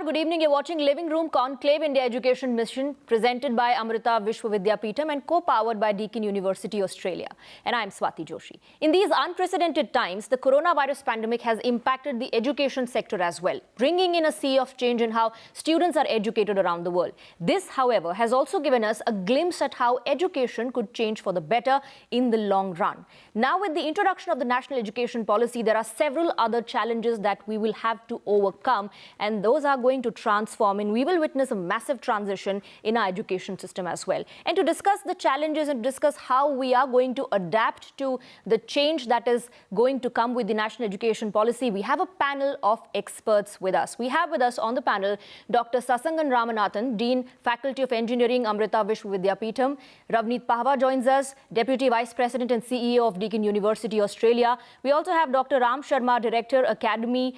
Namaskar, good evening. You're watching Living Room Conclave India Education Mission presented by Amrita Vishwa Vidyapeetham and co-powered by Deakin University, Australia. And I'm Swati Joshi. In these unprecedented times, the coronavirus pandemic has impacted the education sector as well, bringing in a sea of change in how students are educated around the world. This, however, has also given us a glimpse at how education could change for the better in the long run. Now, with the introduction of the National Education Policy, there are several other challenges that we will have to overcome, and those are going to transform, and we will witness a massive transition in our education system as well. And to discuss the challenges and discuss how we are going to adapt to the change that is going to come with the National Education Policy, we have a panel of experts with us. We have with us on the panel Dr. Sasangan Ramanathan, Dean, Faculty of Engineering, Amrita Vishwa Vidyapeetham. Ravneet Pahwa joins us, Deputy Vice President and CEO of Deakin University, Australia. We also have Dr. Ram Sharma, Director, Academy,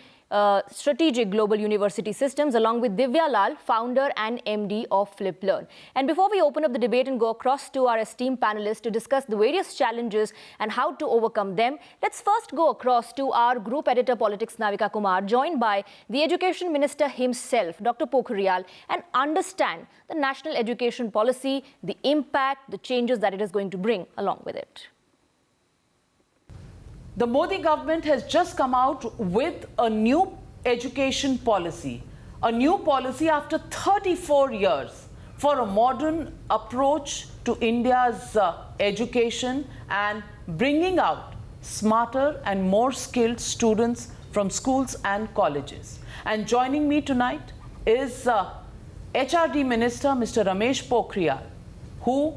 Strategic Global University Systems, along with Divya Lal, founder and MD of FlipLearn. And before we open up the debate and go across to our esteemed panelists to discuss the various challenges and how to overcome them, let's first go across to our Group Editor Politics, Navika Kumar, joined by the Education Minister himself, Dr. Pokhriyal, and understand the National Education Policy, the impact, the changes that it is going to bring along with it. The Modi government has just come out with a new education policy after 34 years for a modern approach to India's education and bringing out smarter and more skilled students from schools and colleges. And joining me tonight is HRD Minister Mr. Ramesh Pokhriyal, who,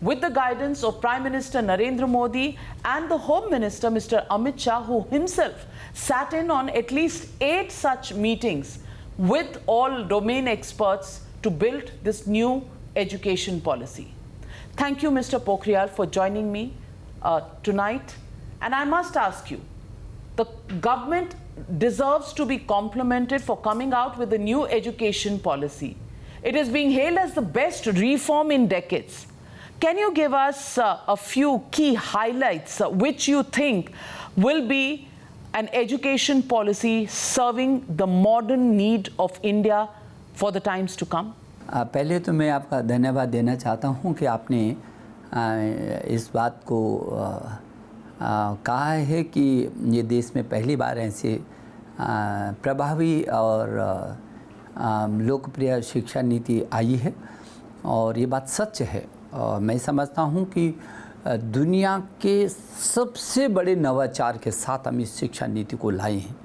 with the guidance of Prime Minister Narendra Modi and the Home Minister Mr. Amit Shah, who himself sat in on at least 8 such meetings with all domain experts to build this new education policy. Thank you, Mr. Pokhriyal, for joining me tonight. And I must ask you, the government deserves to be complimented for coming out with a new education policy. It is being hailed as the best reform in decades. Can you give us a few key highlights which you think will be an education policy serving the modern need of India for the times to come? पहले तो मैं आपका धन्यवाद देना चाहता हूं कि आपने इस बात को कहा है कि ये देश में पहली बार ऐसे प्रभावी और लोकप्रिय शिक्षा नीति आई है, और ये बात सच है। मैं समझता हूँ कि दुनिया के सबसे बड़े नवाचार के साथ हम इस शिक्षा नीति को लाए हैं।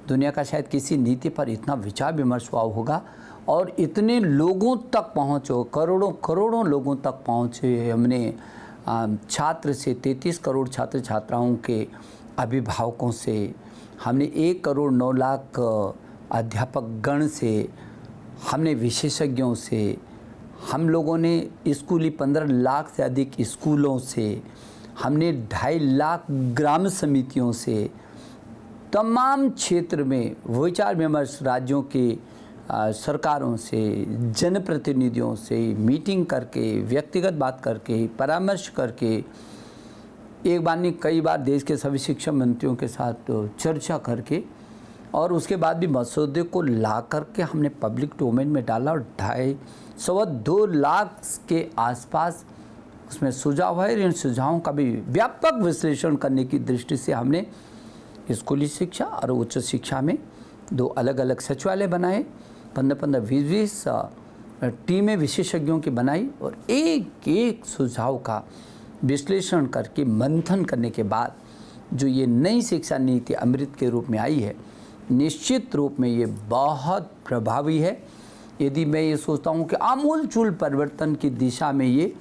दुनिया का शायद किसी नीति पर इतना विचार विमर्श हुआ होगा और इतने लोगों तक पहुँचो, करोड़ों लोगों तक पहुँचे। हमने छात्र से 33 करोड़ छात्र छात्राओं के अभिभावकों से, हमने 1 करोड़ 9 लाख अध्यापक गण से, हमने विशेषज्ञों से, हम लोगों ने स्कूली 15 लाख से अधिक स्कूलों से, हमने 2.5 लाख ग्राम समितियों से, तमाम क्षेत्र में विचार विमर्श राज्यों के सरकारों से, जनप्रतिनिधियों से मीटिंग करके, व्यक्तिगत बात करके, परामर्श करके, एक बार नहीं कई बार देश के सभी शिक्षा मंत्रियों के साथ चर्चा करके, और उसके बाद भी मसौदे को ला करके हमने पब्लिक डोमेन में डाला और 2.25 लाख के आसपास उसमें सुझाव है। इन सुझावों का भी व्यापक विश्लेषण करने की दृष्टि से हमने स्कूली शिक्षा और उच्च शिक्षा में 2 अलग अलग सचिवालय बनाए, 15-15, 20-20 टीमें विशेषज्ञों की बनाई, और एक सुझाव का विश्लेषण करके मंथन करने के बाद जो ये नई शिक्षा नीति अमृत के रूप में आई है, निश्चित रूप में ये बहुत प्रभावी है। यदि मैं ये सोचता हूँ कि आमूलचूल परिवर्तन की दिशा में ये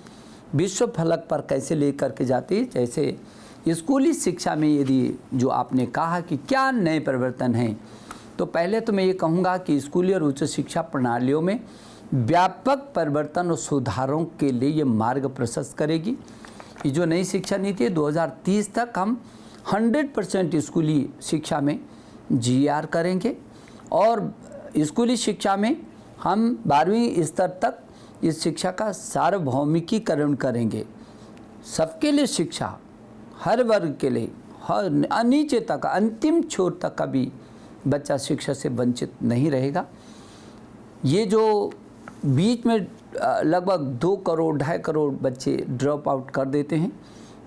विश्व फलक पर कैसे लेकर के जाती है, जैसे स्कूली शिक्षा में यदि जो आपने कहा कि क्या नए परिवर्तन हैं, तो पहले तो मैं ये कहूँगा कि स्कूली और उच्च शिक्षा प्रणालियों में व्यापक परिवर्तन और सुधारों के लिए ये मार्ग प्रशस्त करेगी। ये जो नई शिक्षा नीति है, 2030 तक हम 100% स्कूली शिक्षा में GR करेंगे, और स्कूली शिक्षा में हम 12वीं स्तर तक इस शिक्षा का सार्वभौमिकीकरण करेंगे। सबके लिए शिक्षा, हर वर्ग के लिए, हर नीचे तक, अंतिम छोर तक का भी बच्चा शिक्षा से वंचित नहीं रहेगा। ये जो बीच में लगभग 2 करोड़ 2.5 करोड़ बच्चे ड्रॉप आउट कर देते हैं,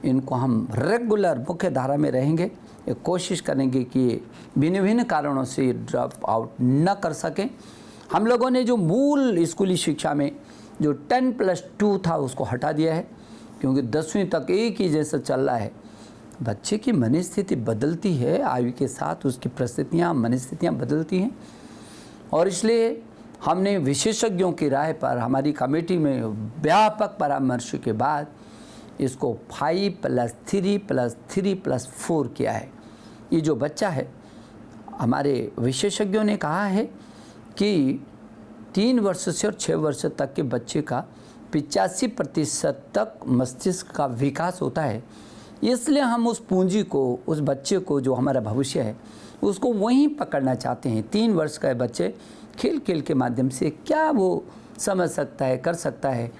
इनको हम रेगुलर मुख्य धारा में रहेंगे, कोशिश करेंगे कि भिन्न भिन्न कारणों से ड्रॉप आउट न कर सकें। हम लोगों ने जो मूल स्कूली शिक्षा में जो 10+2 था उसको हटा दिया है, क्योंकि 10वीं तक एक ही जैसा चल रहा है। बच्चे की मनस्थिति बदलती है, आयु के साथ उसकी परिस्थितियाँ मनस्थितियाँ बदलती हैं, और इसलिए हमने विशेषज्ञों की राय पर हमारी कमेटी में व्यापक परामर्श के बाद इसको 5+3+3+4 किया है। ये जो बच्चा है, हमारे विशेषज्ञों ने कहा है कि 3 वर्ष से और 6 वर्ष तक के बच्चे का 85% तक मस्तिष्क का विकास होता है। इसलिए हम उस पूंजी को, उस बच्चे को जो हमारा भविष्य है, उसको वहीं पकड़ना चाहते हैं। 3 वर्ष का बच्चे खेल खेल के माध्यम से क्या वो समझ सकता है, कर सकता है।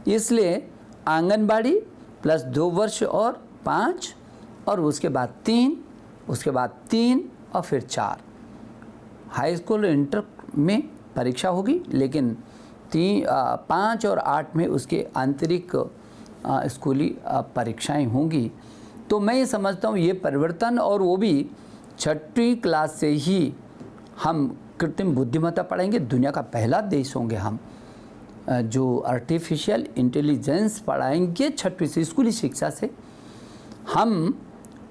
इसलिए आंगनबाड़ी प्लस 2 वर्ष और 5 और उसके बाद 3, उसके बाद 3 और फिर 4। हाई स्कूल इंटर में परीक्षा होगी, लेकिन 5 और 8 में उसके आंतरिक स्कूली परीक्षाएं होंगी। तो मैं ये समझता हूँ ये परिवर्तन, और वो भी 6वीं क्लास से ही हम कृत्रिम बुद्धिमत्ता पढ़ाएंगे। दुनिया का पहला देश होंगे हम जो आर्टिफिशियल इंटेलिजेंस पढ़ाएंगे 6वीं से, स्कूली शिक्षा से। हम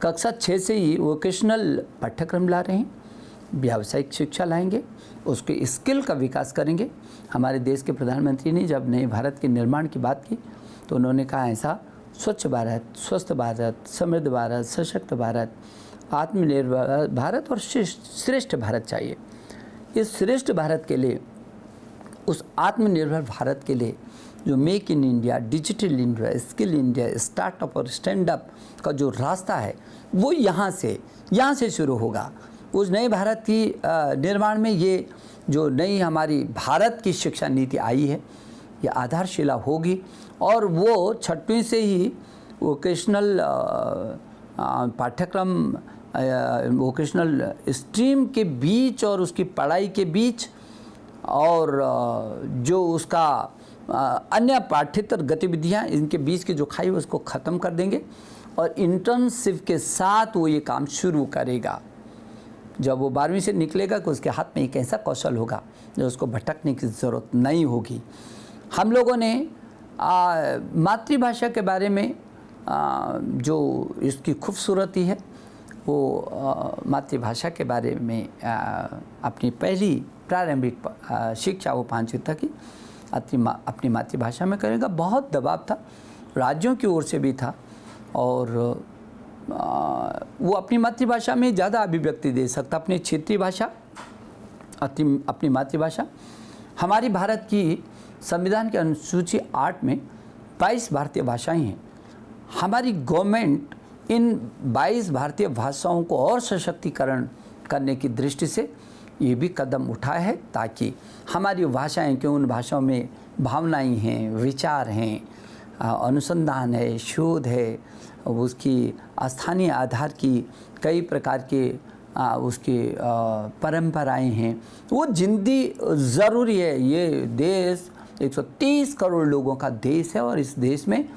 कक्षा 6 से ही वोकेशनल पाठ्यक्रम ला रहे हैं, व्यावसायिक शिक्षा लाएंगे, उसके स्किल का विकास करेंगे। हमारे देश के प्रधानमंत्री ने जब नए भारत के निर्माण की बात की तो उन्होंने कहा ऐसा स्वच्छ भारत, स्वस्थ भारत, समृद्ध भारत, सशक्त भारत, आत्मनिर्भर भारत और श्रेष्ठ भारत चाहिए। इस श्रेष्ठ भारत के लिए, उस आत्मनिर्भर भारत के लिए जो make in India, digital India, skill India, startup और स्टैंड अप का जो रास्ता है वो यहाँ से शुरू होगा। उस नए भारत की निर्माण में ये जो नई हमारी भारत की शिक्षा नीति आई है, ये आधारशिला होगी, और वो 6वीं से ही वोकेशनल पाठ्यक्रम, वोकेशनल स्ट्रीम के बीच और उसकी पढ़ाई के बीच और जो उसका अन्य पाठ्येतर गतिविधियां, इनके बीच की जो खाई उसको ख़त्म कर देंगे, और इंटर्नशिप के साथ वो ये काम शुरू करेगा। जब वो 12वीं से निकलेगा तो उसके हाथ में एक ऐसा कौशल होगा जो उसको भटकने की ज़रूरत नहीं होगी। हम लोगों ने मातृभाषा के बारे में जो इसकी खूबसूरती है, वो मातृभाषा के बारे में अपनी पहली प्रारंभिक शिक्षा वो 5वीं तक की अपनी मातृभाषा में करेगा। बहुत दबाव था, राज्यों की ओर से भी था, और वो अपनी मातृभाषा में ज़्यादा अभिव्यक्ति दे सकता, अपनी क्षेत्रीय भाषा, अपनी मातृभाषा। हमारी भारत की संविधान के अनुसूची 8 में 22 भारतीय भाषाएं हैं। हमारी गवर्नमेंट इन 22 भारतीय भाषाओं को और सशक्तिकरण करने की दृष्टि से ये भी कदम उठाया है, ताकि हमारी भाषाएं, कि उन भाषाओं में भावनाएं हैं, विचार हैं, अनुसंधान है, शोध है, उसकी स्थानीय आधार की कई प्रकार के उसकी परंपराएं हैं, वो जिंदी ज़रूरी है। ये देश 130 करोड़ लोगों का देश है, और इस देश में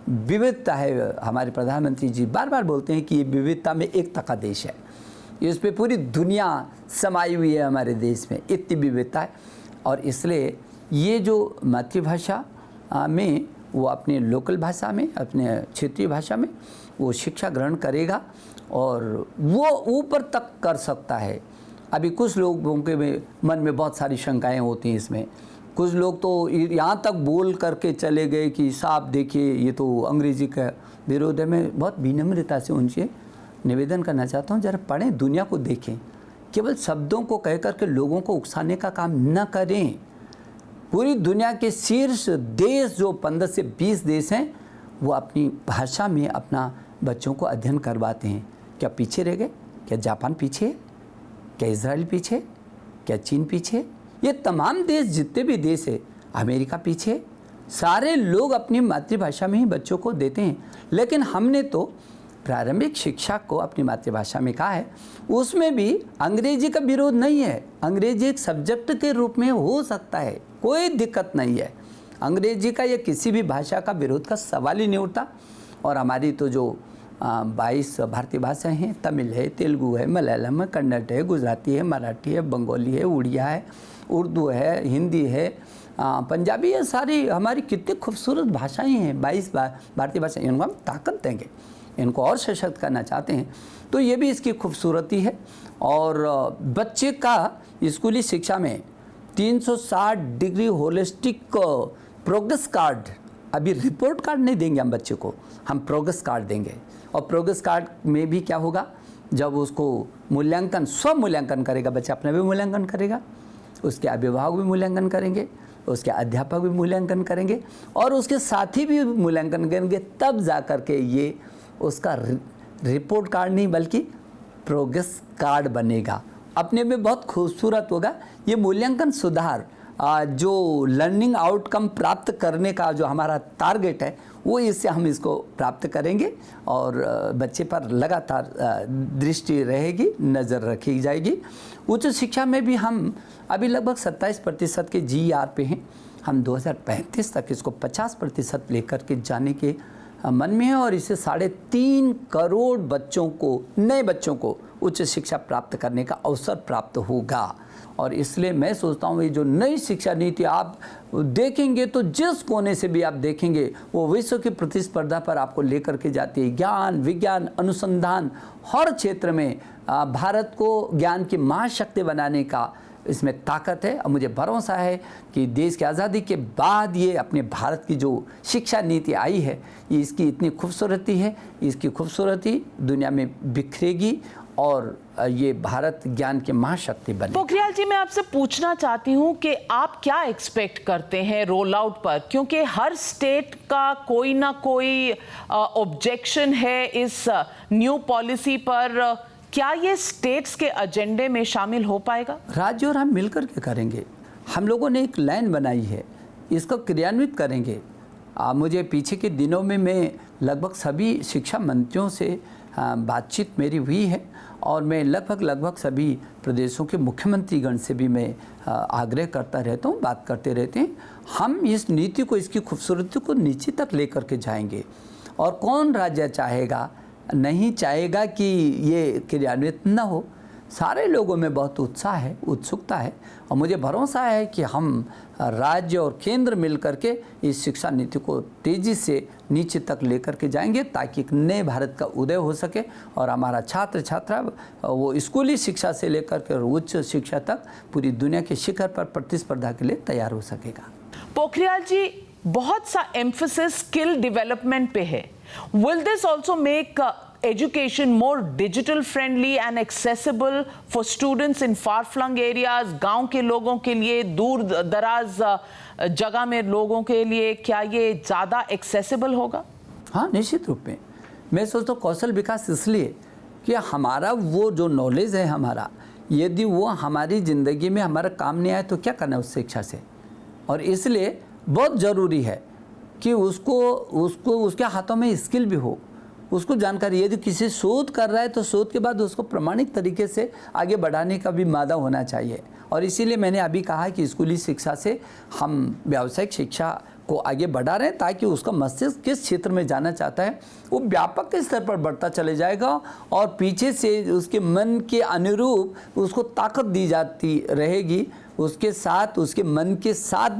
विविधता है। हमारे प्रधानमंत्री जी बार बार बोलते हैं कि ये विविधता में एकता का देश है। इस पे पूरी दुनिया समाई हुई है हमारे देश में, इतनी विविधता है। और इसलिए ये जो मातृभाषा में वो अपने लोकल भाषा में, अपने क्षेत्रीय भाषा में वो शिक्षा ग्रहण करेगा, और वो ऊपर तक कर सकता है। अभी कुछ लोगों के मन में बहुत सारी शंकाएं होती हैं इसमें। कुछ लोग तो यहाँ तक बोल करके चले गए कि साहब देखिए ये तो अंग्रेजी का विरोध है। मैं बहुत विनम्रता से उनसे निवेदन करना चाहता हूँ, ज़रा पढ़ें, दुनिया को देखें, केवल शब्दों को कह करके लोगों को उकसाने का काम न करें। पूरी दुनिया के शीर्ष देश जो 15 से 20 देश हैं, वो अपनी भाषा में अपना बच्चों को अध्ययन करवाते हैं। क्या पीछे रह गए? क्या जापान पीछे है? क्या इजराइल पीछे है? क्या चीन पीछे है? ये तमाम देश, जितने भी देश है, अमेरिका पीछे है। सारे लोग अपनी मातृभाषा में ही बच्चों को देते हैं। लेकिन हमने तो प्रारंभिक शिक्षा को अपनी मातृभाषा में कहा है, उसमें भी अंग्रेजी का विरोध नहीं है। अंग्रेजी एक सब्जेक्ट के रूप में हो सकता है, कोई दिक्कत नहीं है। अंग्रेजी का या किसी भी भाषा का विरोध का सवाल ही नहीं उठता। और हमारी तो जो 22 भारतीय भाषाएं हैं, तमिल है, तेलुगु है, मलयालम है, कन्नड़ है, गुजराती है, मराठी है, बंगाली है, उड़िया है, उर्दू है, हिंदी है, पंजाबी है, सारी हमारी कितनी खूबसूरत भाषाएं हैं। 22 भारतीय भाषाएं, इनको हम ताकत देंगे, इनको और सशक्त करना चाहते हैं, तो ये भी इसकी खूबसूरती है। और बच्चे का स्कूली शिक्षा में 360 डिग्री होलिस्टिक प्रोग्रेस कार्ड, अभी रिपोर्ट कार्ड नहीं देंगे हम बच्चे को, हम प्रोग्रेस कार्ड देंगे। और प्रोग्रेस कार्ड में भी क्या होगा, जब उसको मूल्यांकन, स्व मूल्यांकन करेगा बच्चा, अपना भी मूल्यांकन करेगा, उसके अभिभावक भी मूल्यांकन करेंगे, उसके अध्यापक भी मूल्यांकन करेंगे और उसके साथी भी मूल्यांकन करेंगे, तब जा कर के ये उसका रिपोर्ट कार्ड नहीं बल्कि प्रोग्रेस कार्ड बनेगा। अपने में बहुत खूबसूरत होगा। ये मूल्यांकन सुधार, जो लर्निंग आउटकम प्राप्त करने का जो हमारा टारगेट है, वो इससे हम इसको प्राप्त करेंगे और बच्चे पर लगातार दृष्टि रहेगी, नज़र रखी जाएगी। उच्च शिक्षा में भी हम अभी लगभग 27% के GR पे हैं। हम 2035 तक इसको 50% लेकर के जाने के मन में है और इससे 3.5 करोड़ बच्चों को, नए बच्चों को उच्च शिक्षा प्राप्त करने का अवसर प्राप्त होगा। और इसलिए मैं सोचता हूँ ये जो नई शिक्षा नीति आप देखेंगे तो जिस कोने से भी आप देखेंगे वो विश्व की प्रतिस्पर्धा पर आपको लेकर के जाती है। ज्ञान, विज्ञान, अनुसंधान, हर क्षेत्र में भारत को ज्ञान की महाशक्ति बनाने का इसमें ताकत है। और मुझे भरोसा है कि देश की आज़ादी के बाद ये अपने भारत की जो शिक्षा नीति आई है, ये इसकी इतनी खूबसूरती है, इसकी खूबसूरती दुनिया में बिखरेगी और ये भारत ज्ञान की महाशक्ति बने। पोखरियाल जी, मैं आपसे पूछना चाहती हूँ कि आप क्या एक्सपेक्ट करते हैं रोल आउट पर, क्योंकि हर स्टेट का कोई ना कोई ऑब्जेक्शन है इस न्यू पॉलिसी पर। क्या ये स्टेट्स के एजेंडे में शामिल हो पाएगा? राज्य और हम मिलकर के करेंगे। हम लोगों ने एक लाइन बनाई है, इसको क्रियान्वित करेंगे। मुझे पीछे के दिनों में मैं लगभग सभी शिक्षा मंत्रियों से बातचीत मेरी हुई है और मैं लगभग सभी प्रदेशों के मुख्यमंत्रीगण से भी मैं आग्रह करता रहता हूँ, बात करते रहते हैं। हम इस नीति को, इसकी खूबसूरती को नीचे तक लेकर के जाएंगे। और कौन राज्य चाहेगा, नहीं चाहेगा कि ये क्रियान्वित न हो? सारे लोगों में बहुत उत्साह है, उत्सुकता है और मुझे भरोसा है कि हम राज्य और केंद्र मिलकर के इस शिक्षा नीति को तेज़ी से नीचे तक लेकर के जाएंगे ताकि एक नए भारत का उदय हो सके और हमारा छात्र छात्रा वो स्कूली शिक्षा से लेकर के उच्च शिक्षा तक पूरी दुनिया के शिखर पर प्रतिस्पर्धा के लिए तैयार हो सकेगा। पोखरियाल जी, बहुत सा एम्फेसिस स्किल डेवलपमेंट पे है। Will this also make education more digital friendly and accessible for students in far-flung areas? गांव के लोगों के लिए, दूर दराज जगह में लोगों के लिए क्या ये ज़्यादा accessible होगा? हाँ, निश्चित रूप में। मैं सोचता हूँ कौशल विकास इसलिए कि हमारा वो जो नॉलेज है हमारा, यदि वो हमारी ज़िंदगी में हमारा काम नहीं आए तो क्या करना है उस शिक्षा से। और इसलिए बहुत ज़रूरी है कि उसको उसके हाथों में स्किल भी हो, उसको जानकारी। यदि किसी शोध कर रहा है तो शोध के बाद उसको प्रमाणित तरीके से आगे बढ़ाने का भी मादा होना चाहिए। और इसीलिए मैंने अभी कहा कि स्कूली शिक्षा से हम व्यावसायिक शिक्षा को आगे बढ़ा रहे हैं ताकि उसका मस्तिष्क किस क्षेत्र में जाना चाहता है वो व्यापक स्तर पर बढ़ता चले जाएगा और पीछे से उसके मन के अनुरूप उसको ताकत दी जाती रहेगी। उसके साथ, उसके मन के साथ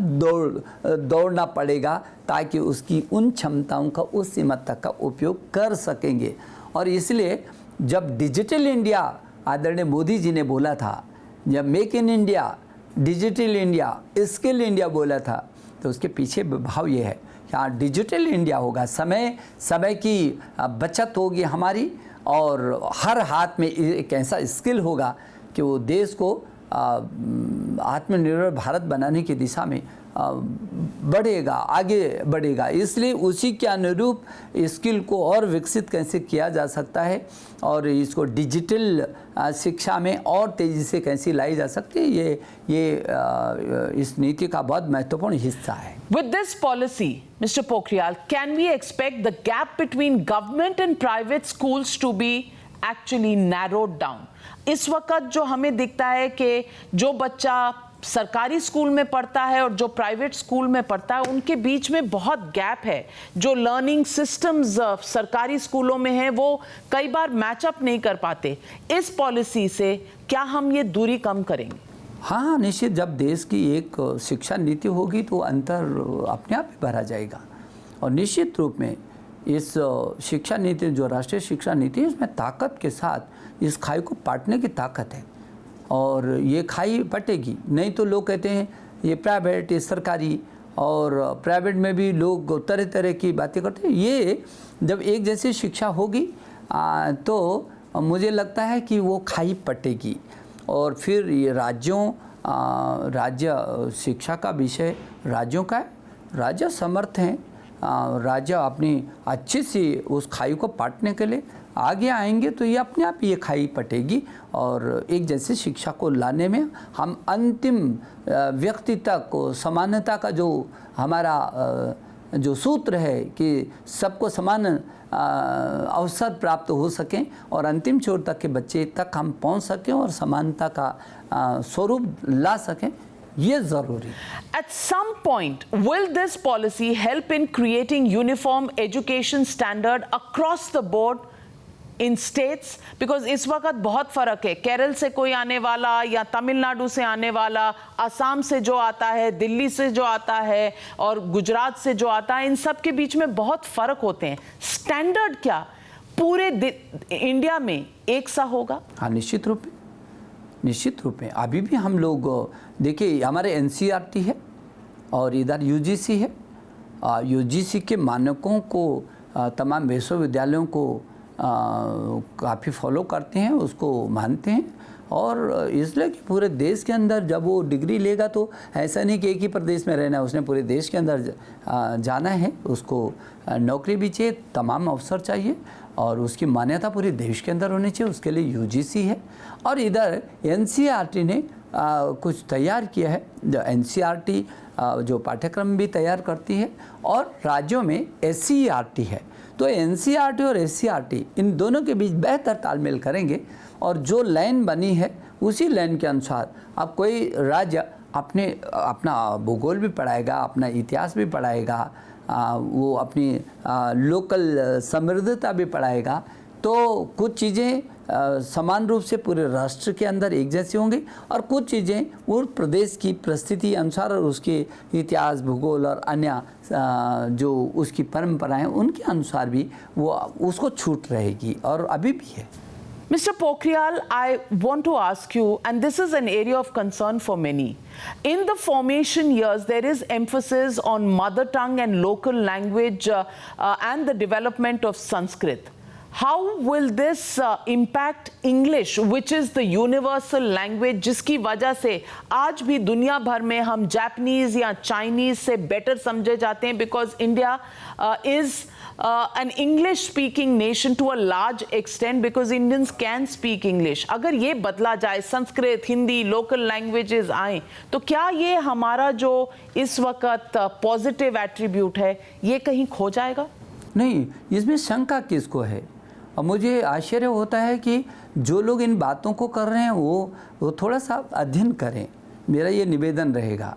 दौड़ना पड़ेगा ताकि उसकी उन क्षमताओं का उस सीमा तक का उपयोग कर सकेंगे। और इसलिए जब डिजिटल इंडिया आदरणीय मोदी जी ने बोला था, जब make in India, digital India, skill India बोला था, तो उसके पीछे भाव ये है कि हाँ, डिजिटल इंडिया होगा, समय की बचत होगी हमारी और हर हाथ में एक ऐसा स्किल होगा कि वो देश को आत्मनिर्भर भारत बनाने की दिशा में बढ़ेगा, आगे बढ़ेगा। इसलिए उसी के अनुरूप स्किल को और विकसित कैसे किया जा सकता है और इसको डिजिटल शिक्षा में और तेज़ी से कैसे लाई जा सकती है, ये इस नीति का बहुत महत्वपूर्ण हिस्सा है। With this policy, Mr. Pokhriyal, can we expect the gap between government and private schools to be actually narrowed down? इस वक्त जो हमें दिखता है कि जो बच्चा सरकारी स्कूल में पढ़ता है और जो प्राइवेट स्कूल में पढ़ता है उनके बीच में बहुत गैप है। जो लर्निंग सिस्टम्स सरकारी स्कूलों में है वो कई बार मैचअप नहीं कर पाते। इस पॉलिसी से क्या हम ये दूरी कम करेंगे? हाँ, निश्चित। जब देश की एक शिक्षा नीति होगी तो अंतर अपने आप ही भरा जाएगा और निश्चित रूप में इस शिक्षा नीति, जो राष्ट्रीय शिक्षा नीति है, इसमें ताकत के साथ इस खाई को पाटने की ताकत है और ये खाई पटेगी। नहीं तो लोग कहते हैं ये प्राइवेट, ये सरकारी, और प्राइवेट में भी लोग तरह तरह की बातें करते हैं। ये जब एक जैसी शिक्षा होगी तो मुझे लगता है कि वो खाई पटेगी और फिर ये राज्य शिक्षा का विषय राज्यों का है। राज्य समर्थ हैं, राज्य अपनी अच्छी सी उस खाई को पाटने के लिए आगे आएंगे तो ये अपने आप ये खाई पटेगी और एक जैसी शिक्षा को लाने में हम अंतिम व्यक्ति तक समानता का जो हमारा जो सूत्र है कि सबको समान अवसर प्राप्त हो सकें और अंतिम छोर तक के बच्चे तक हम पहुंच सकें और समानता का स्वरूप ला सकें, ये ज़रूरी है। At some point, will this policy help in creating uniform education standard across the board in states? Because इस वक्त बहुत फ़र्क है। केरल से कोई आने वाला या तमिलनाडु से आने वाला, असम से जो आता है, दिल्ली से जो आता है और गुजरात से जो आता है, इन सब के बीच में बहुत फ़र्क होते हैं। स्टैंडर्ड क्या पूरे इंडिया में एक सा होगा? हाँ, निश्चित रूप में अभी भी हम लोग देखिए, हमारे NCERT है और इधर UGC है। UGC के मानकों को तमाम विश्वविद्यालयों को काफ़ी फॉलो करते हैं, उसको मानते हैं और इसलिए कि पूरे देश के अंदर जब वो डिग्री लेगा तो ऐसा नहीं कि एक ही प्रदेश में रहना है, उसने पूरे देश के अंदर जाना है। उसको नौकरी भी चाहिए, तमाम अवसर चाहिए और उसकी मान्यता पूरे देश के अंदर होनी चाहिए। उसके लिए UGC है और इधर NCERT ने कुछ तैयार किया है। जो NCERT जो पाठ्यक्रम भी तैयार करती है और राज्यों में SCERT है। तो NCERT और SCERT इन दोनों के बीच बेहतर तालमेल करेंगे और जो लाइन बनी है उसी लाइन के अनुसार अब कोई राज्य अपना भूगोल भी पढ़ाएगा, अपना इतिहास भी पढ़ाएगा, वो अपनी लोकल समृद्धता भी पढ़ाएगा। तो कुछ चीज़ें समान रूप से पूरे राष्ट्र के अंदर एक जैसी होंगी और कुछ चीज़ें उस प्रदेश की परिस्थिति अनुसार और उसके इतिहास, भूगोल और अन्य जो उसकी परंपराएं उनके अनुसार भी वो उसको छूट रहेगी और अभी भी है। Mr. Pokhriyal, I want to ask you, and this is an area of concern for many. In the formation years, there is emphasis on mother tongue and local language and the development of Sanskrit. How will this impact English, which is the universal language, जिसकी वजह से आज भी दुनिया भर में हम Japanese या Chinese से better समझे जाते हैं, because India is an English speaking nation to a large extent because Indians can speak English. अगर ये बदला जाए, संस्कृत, हिंदी, local languages आए, तो क्या ये हमारा जो इस वक्त पॉजिटिव एट्रीब्यूट है ये कहीं खो जाएगा? नहीं, इसमें शंका किसको है? और मुझे आश्चर्य होता है कि जो लोग इन बातों को कर रहे हैं वो थोड़ा सा अध्ययन करें। मेरा ये निवेदन रहेगा।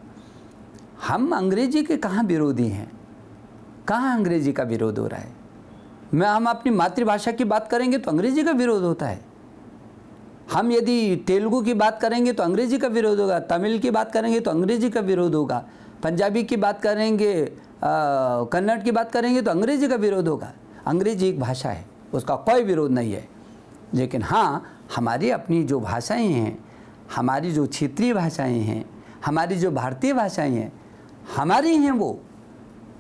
हम अंग्रेजी के कहाँ विरोधी हैं? कहाँ अंग्रेजी का विरोध हो रहा है? हम अपनी मातृभाषा की बात करेंगे तो अंग्रेजी का विरोध होता है। हम यदि तेलुगु की बात करेंगे तो अंग्रेजी का विरोध होगा, तमिल की बात करेंगे तो अंग्रेजी का विरोध होगा, पंजाबी की बात करेंगे, कन्नड़ की बात करेंगे तो अंग्रेजी का विरोध होगा। अंग्रेजी एक भाषा है, उसका कोई विरोध नहीं है। लेकिन हाँ, हमारी अपनी जो भाषाएं हैं, हमारी जो क्षेत्रीय भाषाएं हैं, हमारी जो भारतीय भाषाएं हैं, हमारी हैं, वो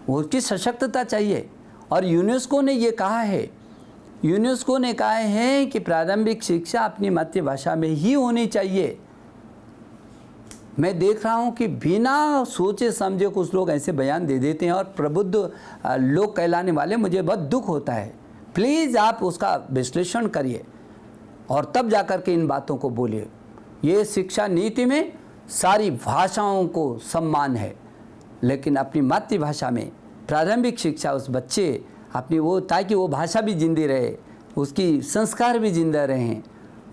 उसकी सशक्तता चाहिए। और यूनेस्को ने ये कहा है, यूनेस्को ने कहा है कि प्रारंभिक शिक्षा अपनी मातृभाषा में ही होनी चाहिए। मैं देख रहा हूँ कि बिना सोचे समझे कुछ लोग ऐसे बयान दे देते हैं और प्रबुद्ध लोग कहलाने वाले, मुझे बहुत दुख होता है। प्लीज़ आप उसका विश्लेषण करिए और तब जाकर के इन बातों को बोलिए। ये शिक्षा नीति में सारी भाषाओं को सम्मान है, लेकिन अपनी मातृभाषा में प्रारंभिक शिक्षा उस बच्चे अपनी वो, ताकि वो भाषा भी जिंदी रहे, उसकी संस्कार भी जिंदा रहें,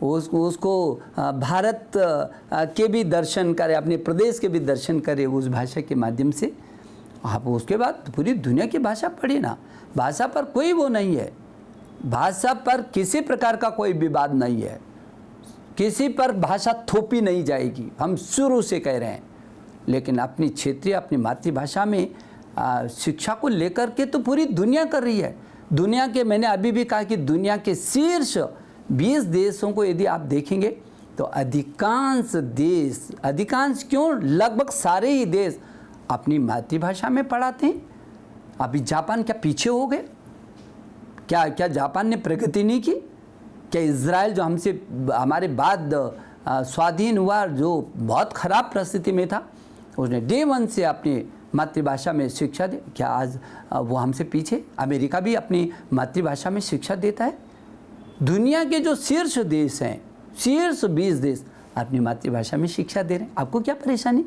उसको भारत के भी दर्शन करे, अपने प्रदेश के भी दर्शन करे उस भाषा के माध्यम से। आप उसके बाद पूरी दुनिया की भाषा पढ़िए ना। भाषा पर कोई वो नहीं है, भाषा पर किसी प्रकार का कोई विवाद नहीं है, किसी पर भाषा थोपी नहीं जाएगी, हम शुरू से कह रहे हैं। लेकिन अपनी क्षेत्रीय, अपनी मातृभाषा में शिक्षा को लेकर के तो पूरी दुनिया कर रही है। दुनिया के, मैंने अभी भी कहा कि दुनिया के शीर्ष 20 देशों को यदि आप देखेंगे तो अधिकांश देश, अधिकांश क्यों, लगभग सारे ही देश अपनी मातृभाषा में पढ़ाते हैं। अभी जापान क्या पीछे हो गए? क्या जापान ने प्रगति नहीं की? क्या इजराइल जो हमसे, हमारे बाद स्वाधीन हुआ, जो बहुत ख़राब परिस्थिति में था, उसने डे 1 से अपनी मातृभाषा में शिक्षा दी? क्या आज वो हमसे पीछे? अमेरिका भी अपनी मातृभाषा में शिक्षा देता है। दुनिया के जो शीर्ष देश हैं, शीर्ष 20 देश अपनी मातृभाषा में शिक्षा दे रहे हैं। आपको क्या परेशानी,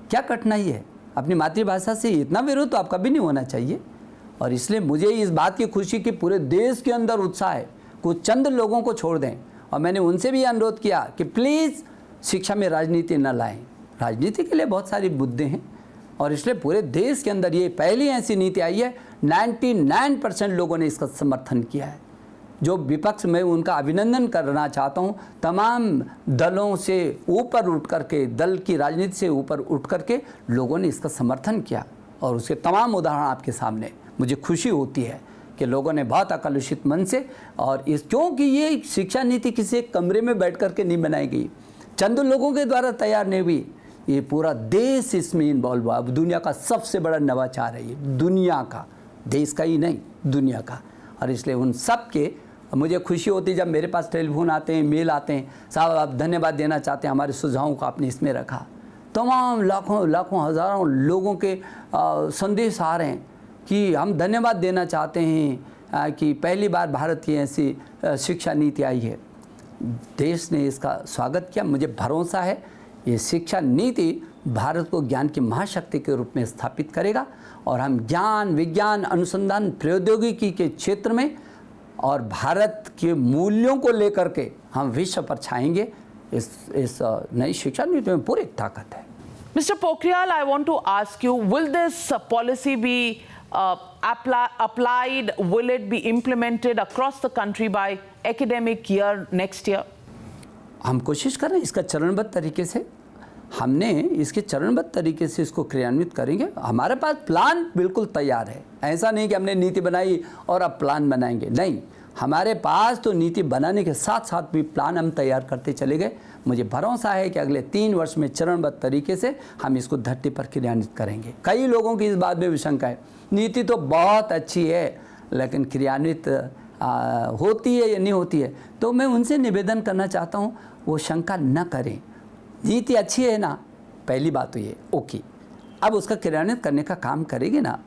क्या कठिनाई है? अपनी मातृभाषा से इतना विरोध तो आपका भी नहीं होना चाहिए। और इसलिए मुझे इस बात की खुशी कि पूरे देश के अंदर उत्साह है, कुछ चंद लोगों को छोड़ दें। और मैंने उनसे भी अनुरोध किया कि प्लीज़ शिक्षा में राजनीति न लाएं। राजनीति के लिए बहुत सारी मुद्दे हैं और इसलिए पूरे देश के अंदर ये पहली ऐसी नीति आई है, 99% लोगों ने इसका समर्थन किया है। जो विपक्ष में उनका अभिनंदन करना चाहता हूँ, तमाम दलों से ऊपर उठ करके, दल की राजनीति से ऊपर उठ करके लोगों ने इसका समर्थन किया और उसके तमाम उदाहरण आपके सामने। मुझे खुशी होती है कि लोगों ने बहुत अकलुषित मन से, और इस, क्योंकि ये शिक्षा नीति किसी एक कमरे में बैठ करके नहीं बनाई गई, चंद लोगों के द्वारा तैयार नहीं हुई, ये पूरा देश इसमें इन्वॉल्व हुआ। अब दुनिया का सबसे बड़ा नवाचार है ये, दुनिया का, देश का ही नहीं, दुनिया का। और इसलिए उन सब के मुझे खुशी होती है जब मेरे पास टेलीफोन आते हैं, मेल आते हैं, साहब आप धन्यवाद देना चाहते हैं, हमारे सुझावों को आपने इसमें रखा। तमाम लाखों हज़ारों लोगों के संदेश आ रहे हैं कि हम धन्यवाद देना चाहते हैं कि पहली बार भारत की ऐसी शिक्षा नीति आई है। देश ने इसका स्वागत किया। मुझे भरोसा है ये शिक्षा नीति भारत को ज्ञान की महाशक्ति के रूप में स्थापित करेगा और हम ज्ञान, विज्ञान, अनुसंधान, प्रौद्योगिकी के क्षेत्र में और भारत के मूल्यों को लेकर के हम विश्व पर छाएंगे। इस नई शिक्षा नीति में पूरी ताकत है। Mr. Pokhriyal, I want to ask you, will this policy be applied, will it be implemented across the country by academic year next year? हम कोशिश कर रहे हैं इसका चरणबद्ध तरीके से, हमने इसके चरणबद्ध तरीके से इसको क्रियान्वित करेंगे। हमारे पास प्लान बिल्कुल तैयार है, ऐसा नहीं कि हमने नीति बनाई और अब प्लान बनाएंगे, नहीं। हमारे पास तो नीति बनाने के साथ साथ भी प्लान हम तैयार करते चले गए। मुझे भरोसा है कि अगले 3 वर्ष में चरणबद्ध तरीके से हम इसको धरती पर क्रियान्वित करेंगे। कई लोगों की इस बात में विशंका है, नीति तो बहुत अच्छी है लेकिन क्रियान्वित होती है या नहीं होती है, तो मैं उनसे निवेदन करना चाहता हूँ वो शंका न करें। नीति अच्छी है ना, पहली बात तो ये ओके, अब उसका क्रियान्वित करने का काम करेंगे ना।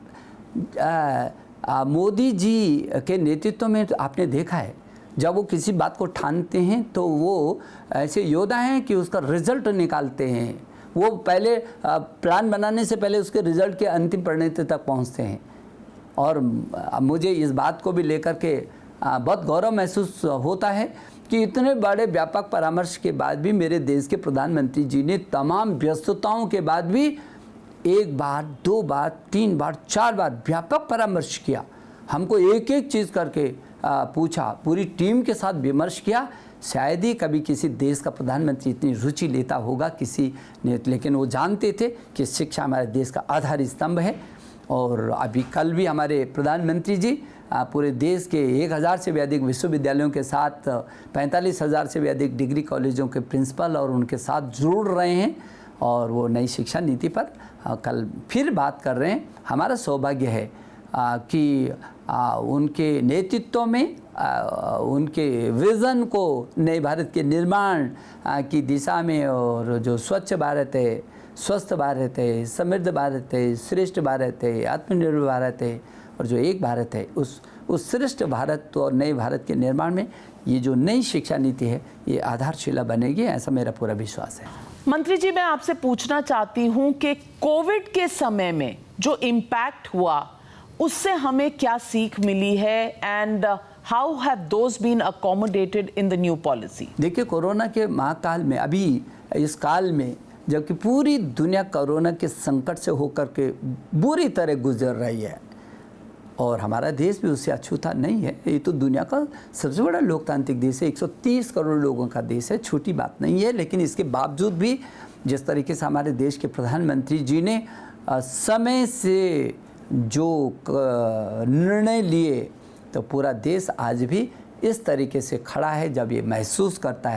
मोदी जी के नेतृत्व में तो आपने देखा है, जब वो किसी बात को ठानते हैं तो वो ऐसे योद्धा हैं कि उसका रिजल्ट निकालते हैं। वो पहले प्लान बनाने से पहले उसके रिजल्ट के अंतिम परिणति तक पहुंचते हैं। और मुझे इस बात को भी लेकर के बहुत गौरव महसूस होता है कि इतने बड़े व्यापक परामर्श के बाद भी मेरे देश के प्रधानमंत्री जी ने तमाम व्यस्तताओं के बाद भी 1 बार, 2 बार, 3 बार, 4 बार व्यापक परामर्श किया। हमको एक एक चीज़ करके पूछा, पूरी टीम के साथ विमर्श किया। शायद ही कभी किसी देश का प्रधानमंत्री इतनी रुचि लेता होगा किसी ने, लेकिन वो जानते थे कि शिक्षा हमारे देश का आधार स्तंभ है। और अभी कल भी हमारे प्रधानमंत्री जी पूरे देश के 1000 से भी अधिक विश्वविद्यालयों के साथ 45,000 से भी अधिक डिग्री कॉलेजों के प्रिंसिपल और उनके साथ जुड़ रहे हैं और वो नई शिक्षा नीति पर कल फिर बात कर रहे हैं। हमारा सौभाग्य है कि उनके नेतृत्व में उनके विज़न को नए भारत के निर्माण की दिशा में, और जो स्वच्छ भारत है, स्वस्थ भारत है, समृद्ध भारत है, श्रेष्ठ भारत है, आत्मनिर्भर भारत है और जो एक भारत है, उस श्रेष्ठ भारत और नए भारत के निर्माण में ये जो नई शिक्षा नीति है ये आधारशिला बनेगी, ऐसा मेरा पूरा विश्वास है। मंत्री जी, मैं आपसे पूछना चाहती हूं कि कोविड के समय में जो इम्पैक्ट हुआ उससे हमें क्या सीख मिली है and how have those been accommodated in the new policy? देखिए, कोरोना के महाकाल में, अभी इस काल में जबकि पूरी दुनिया कोरोना के संकट से होकर के बुरी तरह गुजर रही है और हमारा देश भी उससे अछूता नहीं है। ये तो दुनिया का सबसे बड़ा लोकतांत्रिक देश है, 130 करोड़ लोगों का देश है, छोटी बात नहीं है। लेकिन इसके बावजूद भी जिस तरीके से हमारे देश के प्रधानमंत्री जी ने समय से जो निर्णय लिए, तो पूरा देश आज भी इस तरीके से खड़ा है जब ये महसूस करता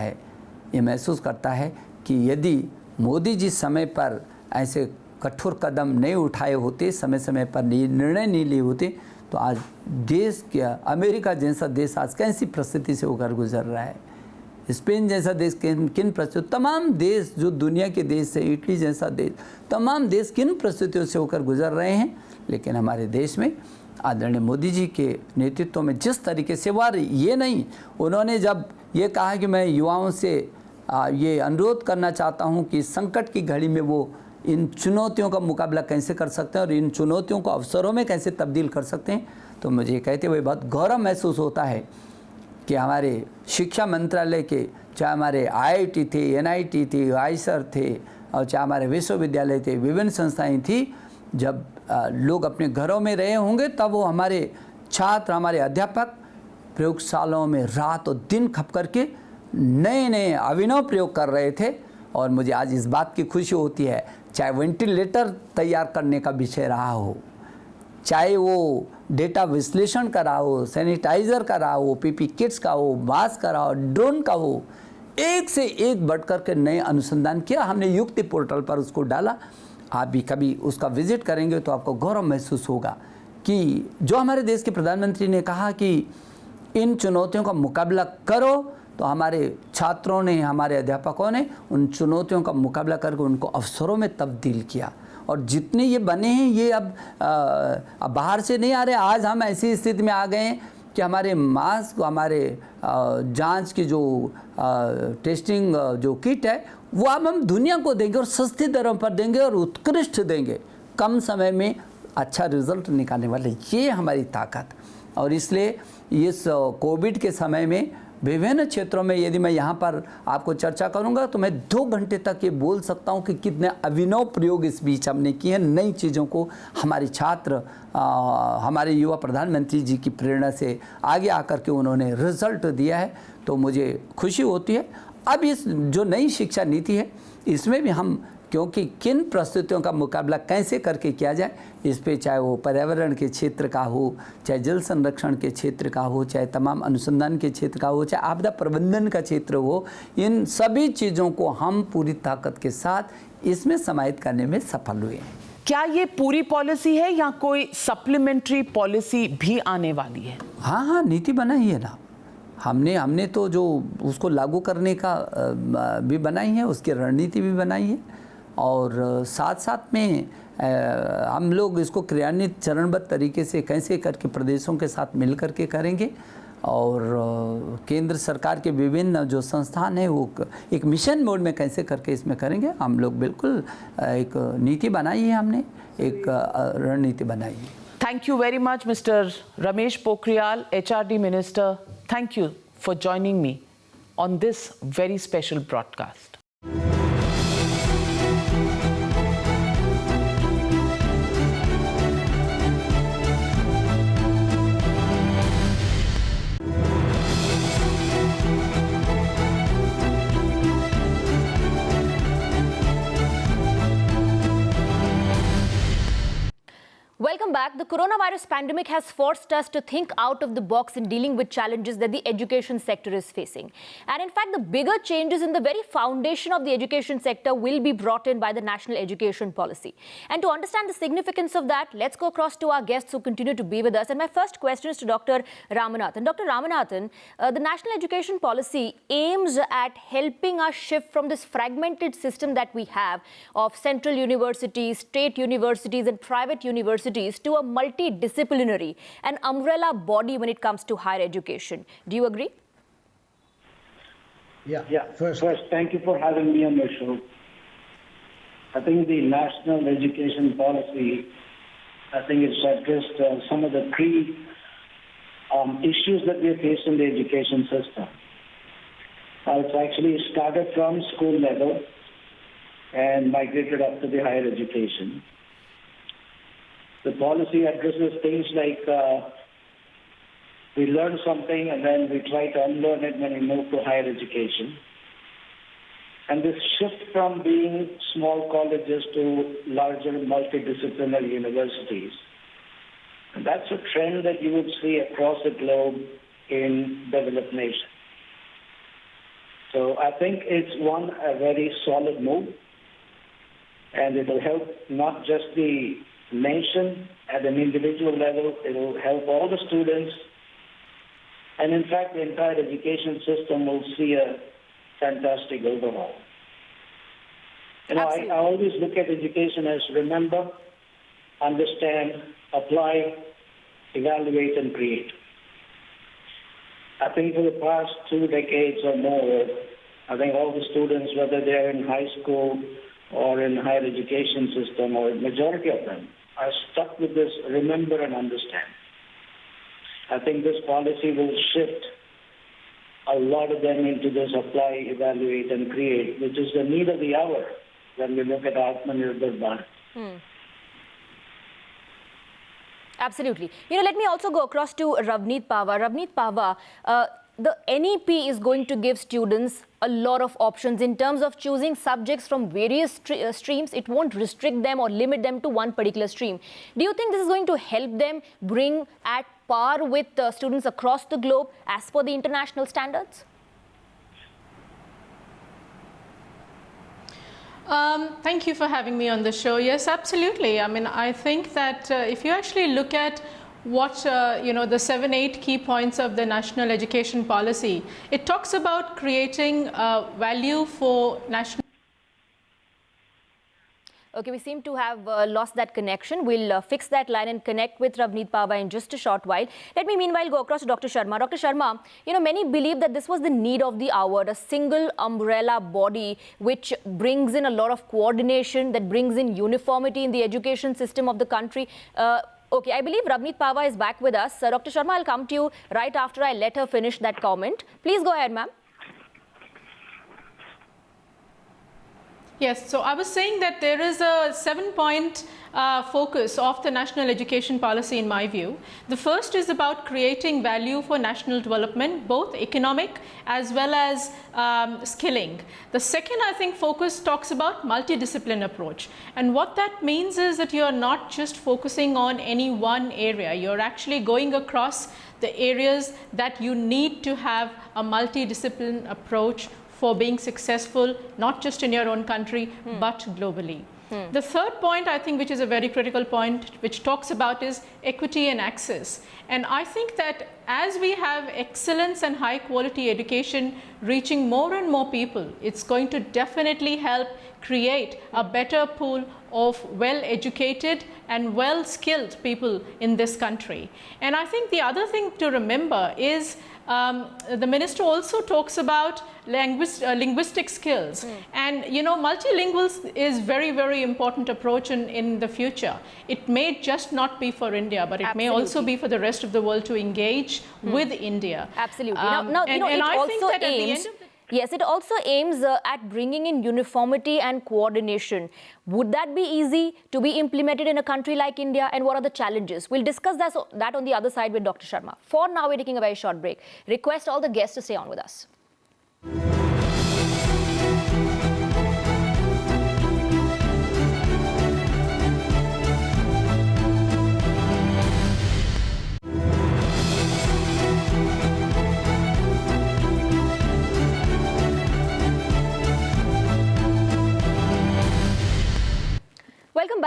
है कि यदि मोदी जी समय पर ऐसे कठोर कदम नहीं उठाए होते, समय समय पर निर्णय नहीं लिए होते, तो आज देश क्या, अमेरिका जैसा देश आज कैसी परिस्थिति से होकर गुजर रहा है, स्पेन जैसा देश किन परिस्थितियों, तमाम देश जो दुनिया के देश है, इटली जैसा देश, तमाम देश किन परिस्थितियों से होकर गुजर रहे हैं। लेकिन हमारे देश में आदरणीय मोदी जी के नेतृत्व में जिस तरीके से, वार ये नहीं, उन्होंने जब ये कहा कि मैं युवाओं से ये अनुरोध करना चाहता हूँ कि संकट की घड़ी में वो इन चुनौतियों का मुकाबला कैसे कर सकते हैं और इन चुनौतियों को अवसरों में कैसे तब्दील कर सकते हैं, तो मुझे कहते हुए बहुत गौरव महसूस होता है कि हमारे शिक्षा मंत्रालय के, चाहे हमारे IIT थे, NIT थे, आईसर थे और चाहे हमारे विश्वविद्यालय थे, विभिन्न संस्थाएं थी, जब लोग अपने घरों में रहे होंगे तब वो हमारे छात्र, हमारे अध्यापक प्रयोगशालाओं में रात और दिन खप करके नए नए अभिनव प्रयोग कर रहे थे। और मुझे आज इस बात की खुशी होती है, चाहे वेंटिलेटर तैयार करने का विषय रहा हो, चाहे वो डेटा विश्लेषण का रहा हो, सैनिटाइज़र का रहा हो, PP किट्स का हो, मास्क का रहा हो, ड्रोन का हो, एक से एक बढ़ कर के नए अनुसंधान किया। हमने युक्ति पोर्टल पर उसको डाला। आप भी कभी उसका विजिट करेंगे तो आपको गौरव महसूस होगा कि जो हमारे देश के प्रधानमंत्री ने कहा कि इन चुनौतियों का मुकाबला करो, तो हमारे छात्रों ने, हमारे अध्यापकों ने उन चुनौतियों का मुकाबला करके उनको अवसरों में तब्दील किया। और जितने ये बने हैं ये अब बाहर से नहीं आ रहे। आज हम ऐसी स्थिति में आ गए हैं कि हमारे मास्क, हमारे जांच की जो टेस्टिंग जो किट है वो अब हम दुनिया को देंगे और सस्ती दरों पर देंगे और उत्कृष्ट देंगे, कम समय में अच्छा रिजल्ट निकालने वाले, ये हमारी ताकत। और इसलिए इस कोविड के समय में विभिन्न क्षेत्रों में यदि मैं यहाँ पर आपको चर्चा करूँगा तो मैं 2 घंटे तक ये बोल सकता हूँ कि कितने अभिनव प्रयोग इस बीच हमने किए हैं। नई चीज़ों को हमारे छात्र, हमारे युवा प्रधानमंत्री जी की प्रेरणा से आगे आकर के उन्होंने रिजल्ट दिया है, तो मुझे खुशी होती है। अब इस जो नई शिक्षा नीति है इसमें भी हम, क्योंकि किन परिस्थितियों का मुकाबला कैसे करके किया जाए, इस पे चाहे वो पर्यावरण के क्षेत्र का हो, चाहे जल संरक्षण के क्षेत्र का हो, चाहे तमाम अनुसंधान के क्षेत्र का हो, चाहे आपदा प्रबंधन का क्षेत्र हो, इन सभी चीज़ों को हम पूरी ताकत के साथ इसमें समाहित करने में सफल हुए हैं। क्या ये पूरी पॉलिसी है या कोई सप्लीमेंट्री पॉलिसी भी आने वाली है? हाँ, नीति बनाई है ना हमने तो जो उसको लागू करने का भी बनाई है, उसकी रणनीति भी बनाई है और साथ साथ में हम लोग इसको क्रियान्वित चरणबद्ध तरीके से कैसे करके प्रदेशों के साथ मिल कर के करेंगे और केंद्र सरकार के विभिन्न जो संस्थान हैं वो एक मिशन मोड में कैसे करके इसमें करेंगे। हम लोग बिल्कुल एक नीति बनाई है, हमने एक रणनीति बनाई है। Thank you very much, Mr. Ramesh Pokhriyal, HRD Minister. Thank you for joining me on this very special broadcast. Welcome back. the coronavirus pandemic has forced us to think out of the box in dealing with challenges that the education sector is facing. And in fact, the bigger changes in the very foundation of the education sector will be brought in by the National Education Policy. And to understand the significance of that, let's go across to our guests who continue to be with us. And my first question is to Dr. Ramanathan. Dr. Ramanathan, the National Education Policy aims at helping us shift from this fragmented system that we have of central universities, state universities, and private universities to a multidisciplinary and umbrella body when it comes to higher education. Do you agree? Yeah. First, thank you for having me on the show. I think the National Education Policy, it's addressed some of the key issues that we face in the education system. It's actually started from school level and migrated up to the higher education. The policy addresses things like we learn something and then we try to unlearn it when we move to higher education. And this shift from being small colleges to larger multidisciplinary universities, and that's a trend that you would see across the globe in developed nations. So I think it's a very solid move, and it will help not just the nation at an individual level, it will help all the students, and in fact the entire education system will see a fantastic overhaul. I always look at education as remember, understand, apply, evaluate, and create. I think for the past 2 decades or more, I think all the students, whether they're in high school or in higher education system, or majority of them, are stuck with this remember and understand. I think this policy will shift a lot of them into this apply, evaluate, and create, which is the need of the hour when we look at Atmanirbhar Bharat. Absolutely. Let me also go across to Ravneet Pahwa. Ravneet Pahwa, the NEP is going to give students a lot of options in terms of choosing subjects from various streams. It won't restrict them or limit them to one particular stream. Do you think this is going to help them bring at par with students across the globe as per the international standards? Thank you for having me on the show. Yes, absolutely. I think that if you actually look at what, the 7-8 key points of the National Education Policy, it talks about creating value for national. Okay, we seem to have lost that connection. We'll fix that line and connect with Ravneet Pahwa in just a short while. Let me meanwhile go across to Dr. Sharma. Dr. Sharma, many believe that this was the need of the hour, a single umbrella body which brings in a lot of coordination, that brings in uniformity in the education system of the country. Okay, I believe Ravneet Pahwa is back with us. Dr. Sharma, I'll come to you right after I let her finish that comment. Please go ahead, ma'am. Yes, so I was saying that there is a 7-point focus of the National Education Policy in my view. The first is about creating value for national development, both economic as well as skilling. The second, I think, focus talks about multidiscipline approach. And what that means is that you're not just focusing on any one area. You're actually going across the areas that you need to have a multidiscipline approach for being successful, not just in your own country, but globally. The third point, I think, which is a very critical point, which talks about is equity and access. And I think that as we have excellence and high quality education reaching more and more people, it's going to definitely help create a better pool of well-educated and well-skilled people in this country. And I think the other thing to remember is the minister also talks about linguistic skills. And, multilingual is very, very important approach in the future. It may just not be for India, but it may also be for the rest of the world to engage with India. Absolutely. Yes, it also aims at bringing in uniformity and coordination. Would that be easy to be implemented in a country like India, and what are the challenges? We'll discuss that on the other side with Dr. Sharma. For now, we're taking a very short break. Request all the guests to stay on with us.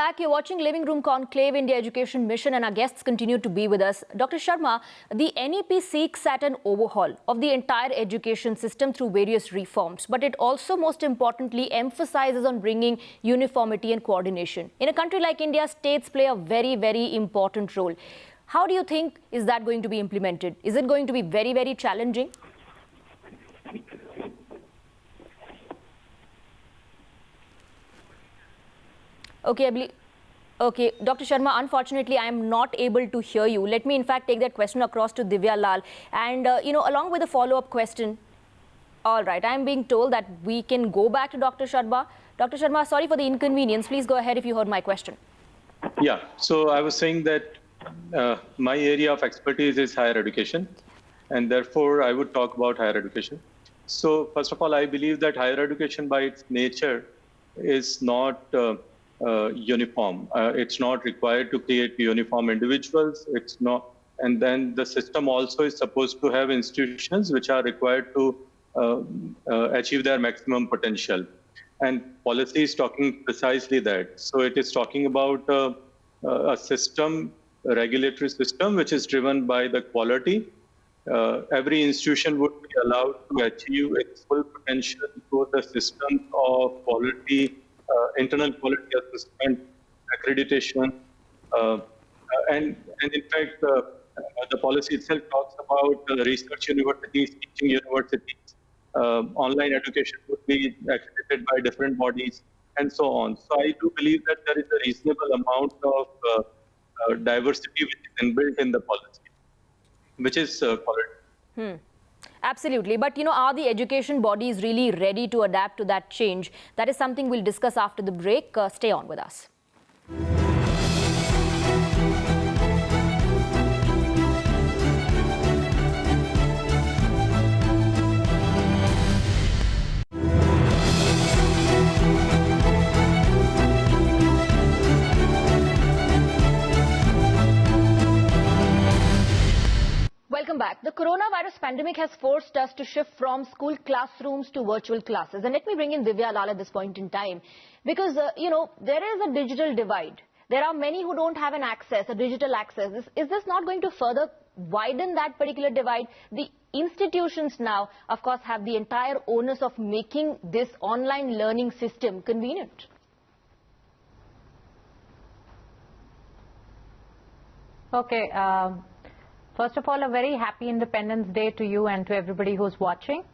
back. You're watching Living Room Conclave, India Education Mission, and our guests continue to be with us. Dr. Sharma, the NEP seeks at an overhaul of the entire education system through various reforms, but it also, most importantly, emphasizes on bringing uniformity and coordination. In a country like India, states play a very, very important role. How do you think is that going to be implemented? Is it going to be very, very challenging? Okay, Dr. Sharma, unfortunately, I am not able to hear you. Let me, in fact, take that question across to Divya Lal. And, along with a follow-up question, all right, I'm being told that we can go back to Dr. Sharma. Dr. Sharma, sorry for the inconvenience. Please go ahead if you heard my question. Yeah, so I was saying that my area of expertise is higher education, and therefore I would talk about higher education. So first of all, I believe that higher education by its nature is not uniform. It's not required to create uniform individuals. It's not, and then the system also is supposed to have institutions which are required to achieve their maximum potential. And policy is talking precisely that. So it is talking about a system, a regulatory system, which is driven by the quality. Every institution would be allowed to achieve its full potential through the system of quality, internal quality assessment, accreditation, and in fact, the policy itself talks about research universities, teaching universities, online education would be accredited by different bodies, and so on. So I do believe that there is a reasonable amount of diversity which is inbuilt in the policy, which is quality. Absolutely. But, are the education bodies really ready to adapt to that change? That is something we'll discuss after the break. Stay on with us. Welcome back. The coronavirus pandemic has forced us to shift from school classrooms to virtual classes. And let me bring in Divya Lal at this point in time. Because, there is a digital divide. There are many who don't have a digital access. Is this not going to further widen that particular divide? The institutions now, of course, have the entire onus of making this online learning system convenient. Okay. First of all, a very happy Independence Day to you and to everybody who's watching.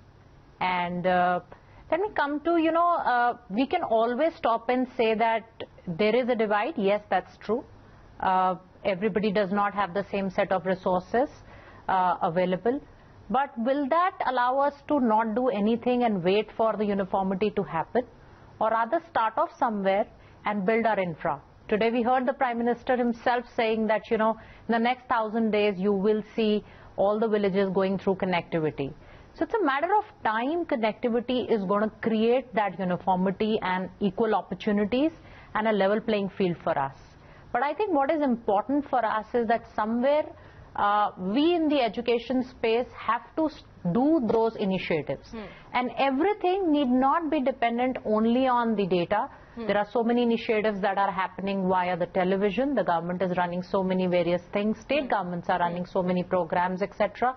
And let me come to, we can always stop and say that there is a divide. Yes, that's true. Everybody does not have the same set of resources available. But will that allow us to not do anything and wait for the uniformity to happen? Or rather start off somewhere and build our infra? Today we heard the Prime Minister himself saying that, in the next 1,000 days you will see all the villages going through connectivity. So it's a matter of time. Connectivity is going to create that uniformity and equal opportunities and a level playing field for us. But I think what is important for us is that somewhere we in the education space have to do those initiatives. And everything need not be dependent only on the data. There are so many initiatives that are happening via the television. The government is running so many various things. State governments are running so many programs, etc.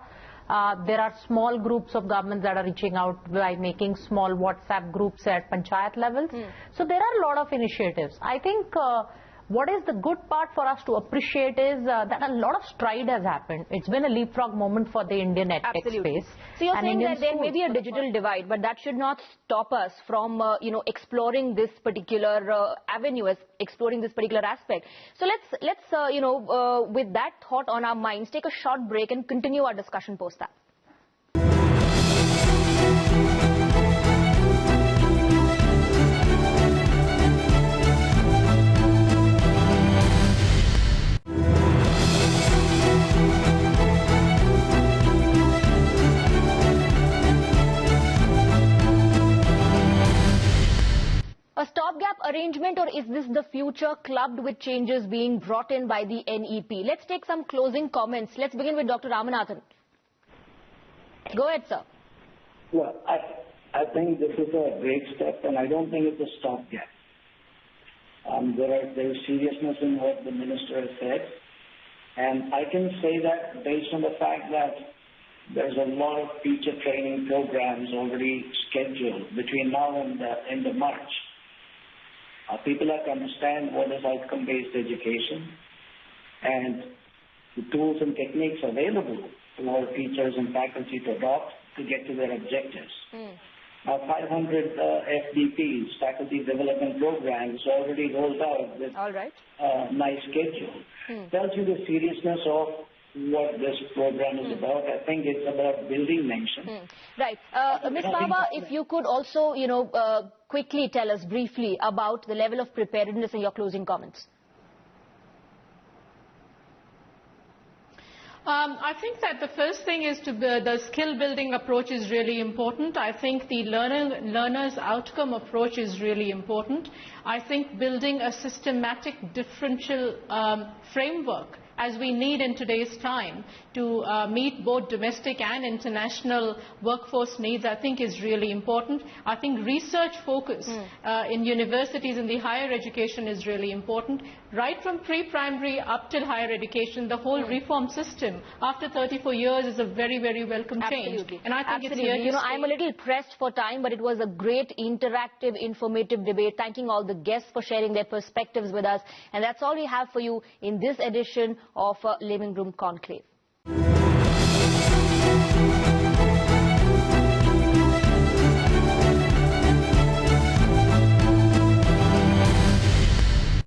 There are small groups of governments that are reaching out by making small WhatsApp groups at panchayat levels. So there are a lot of initiatives. I think what is the good part for us to appreciate is that a lot of stride has happened. It's been a leapfrog moment for the Indian ed tech space. So you're saying that there may be a digital divide, but that should not stop us from, exploring this particular avenue, exploring this particular aspect. So let's with that thought on our minds, take a short break and continue our discussion post that. A stopgap arrangement, or is this the future clubbed with changes being brought in by the NEP? Let's take some closing comments. Let's begin with Dr. Ramanathan. Go ahead, sir. Well, I think this is a great step, and I don't think it's a stopgap. There is seriousness in what the minister has said. And I can say that based on the fact that there's a lot of teacher training programs already scheduled between now and the end of March. People have to understand what is outcome-based education and the tools and techniques available to our teachers and faculty to adopt to get to their objectives. Now, 500 FDPs, faculty development programs, already rolled out with a nice schedule. Tells you the seriousness of what this program is about. I think it's about building nation. Right. Ms. Baba, if you could also, quickly tell us briefly about the level of preparedness in your closing comments. I think that the first thing is the skill building approach is really important. I think the learner's outcome approach is really important. I think building a systematic differential framework, as we need in today's time, to meet both domestic and international workforce needs, I think is really important. I think research focus in universities and the higher education is really important. Right from pre-primary up till higher education, the whole reform system after 34 years is a very, very welcome change. And I think it's here to stay. I'm a little pressed for time, but it was a great interactive, informative debate. Thanking all the guests for sharing their perspectives with us. And that's all we have for you in this edition of Living Room Conclave.